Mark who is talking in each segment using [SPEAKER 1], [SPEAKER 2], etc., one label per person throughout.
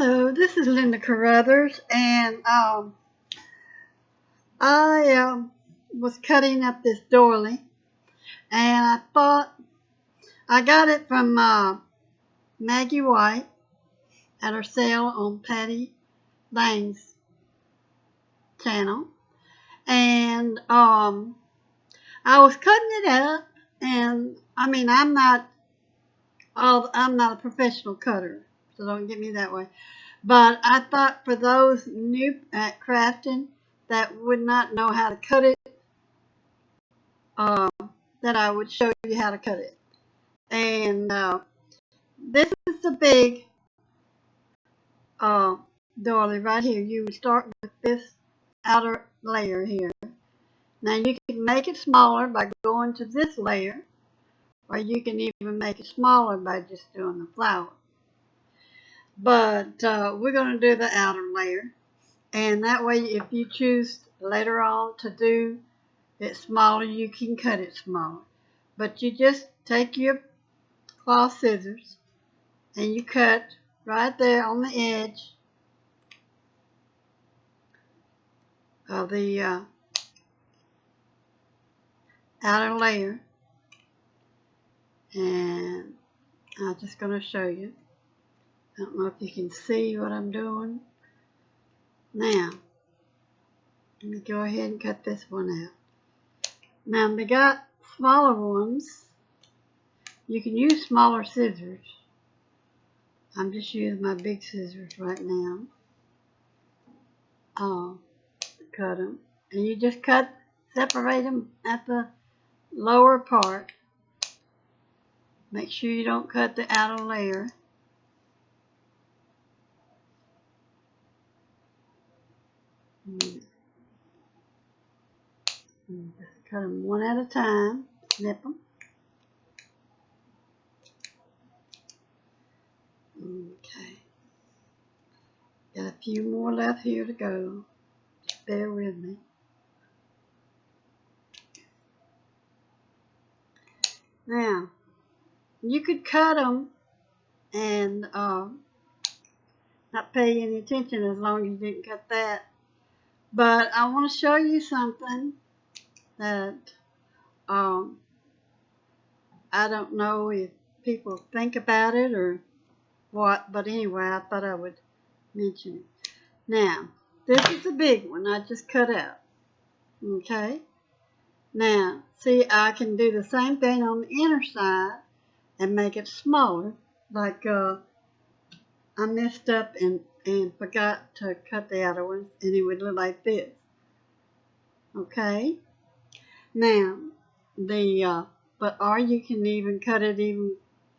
[SPEAKER 1] Hello, this is Linda Carruthers, and I was cutting up this doily, and I thought I got it from Maggie White at her sale on Patty Lang's channel, and I was cutting it up, and I mean I'm not a professional cutter, so don't get me that way. But I thought for those new at crafting that would not know how to cut it, that I would show you how to cut it. And this is the big doily right here. You would start with this outer layer here. Now you can make it smaller by going to this layer, or you can even make it smaller by just doing the flower. But we're going to do the outer layer, and that way if you choose later on to do it smaller, you can cut it smaller. But you just take your cloth scissors and you cut right there on the edge of the outer layer, and I'm just going to show you. I don't know if you can see what I'm doing. Now, let me go ahead and cut this one out. Now, they got smaller ones. You can use smaller scissors. I'm just using my big scissors right now. Cut them. And you just separate them at the lower part. Make sure you don't cut the outer layer. Just cut them one at a time. Snip them. Okay. Got a few more left here to go. Just bear with me. Now, you could cut them and not pay any attention as long as you didn't cut that. But I want to show you something that I don't know if people think about it or what, but anyway, I thought I would mention it. Now, this is a big one I just cut out. Okay? Now, see, I can do the same thing on the inner side and make it smaller, like I messed up and forgot to cut the outer ones, and it would look like this. Okay? Now, or you can even cut it even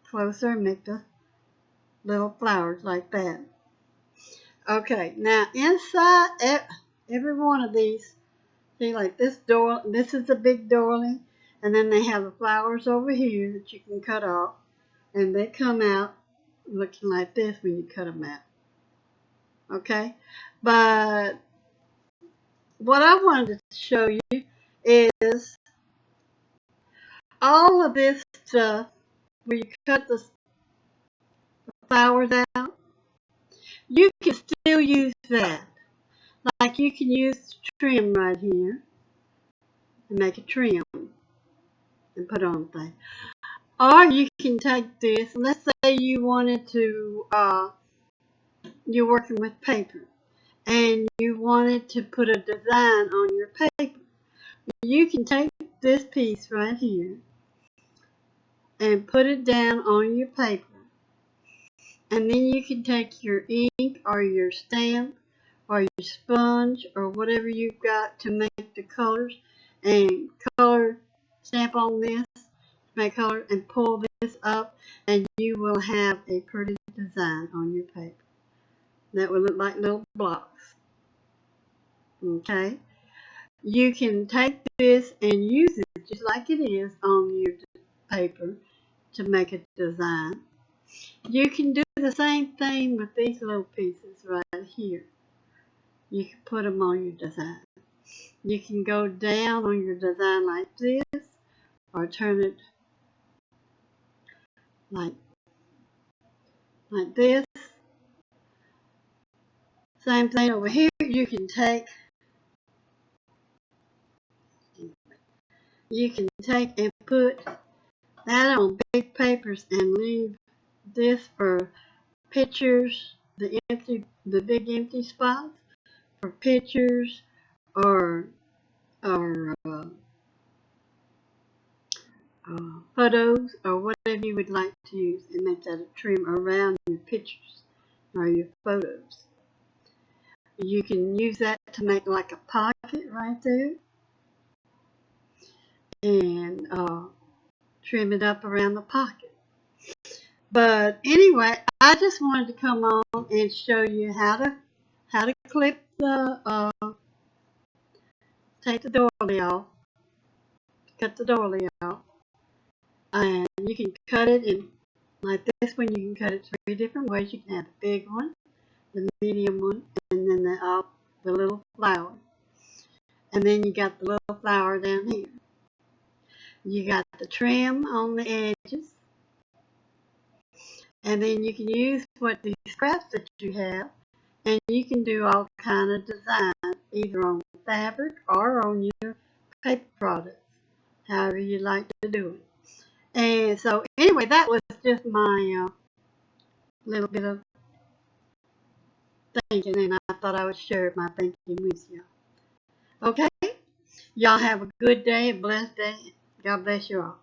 [SPEAKER 1] closer and make the little flowers like that. Okay, now inside every one of these, see, like this is a big doily, and then they have the flowers over here that you can cut off, and they come out looking like this when you cut them out. Okay, but what I wanted to show you is all of this stuff where you cut the flowers out. You can still use that. Like you can use trim right here and make a trim and put on thing. Or you can take this, and let's say you wanted to, you're working with paper and you wanted to put a design on your paper. You can take this piece right here and put it down on your paper. And then you can take your ink or your stamp or your sponge or whatever you've got to make the colors and stamp on this, make color, and pull this up, and you will have a pretty design on your paper that will look like little blocks. Okay? You can take this and use it just like it is on your paper to make a design. You can do the same thing with these little pieces right here. You can put them on your design. You can go down on your design like this, or turn it like this, Same thing over here. You can take and put that on big papers and leave this for pictures, the big empty spots for pictures or photos or whatever you would like to use, and make that a trim around your pictures or your photos. You can use that to make like a pocket right there and trim it up around the pocket. But anyway, I just wanted to come on and show you how to clip the take the doily off, cut the doily off, and you can cut it in like this one. You can cut it 3 different ways. You can have the big one, the medium one, and then the little flower. And then you got the little flower down here. You got the trim on the edges. And then you can use these scraps that you have, and you can do all kind of designs, either on fabric or on your paper products, however you like to do it. And so anyway, that was just my little bit of thinking, and I thought I would share my thinking with you. Okay? Y'all have a good day, a blessed day. God bless you all.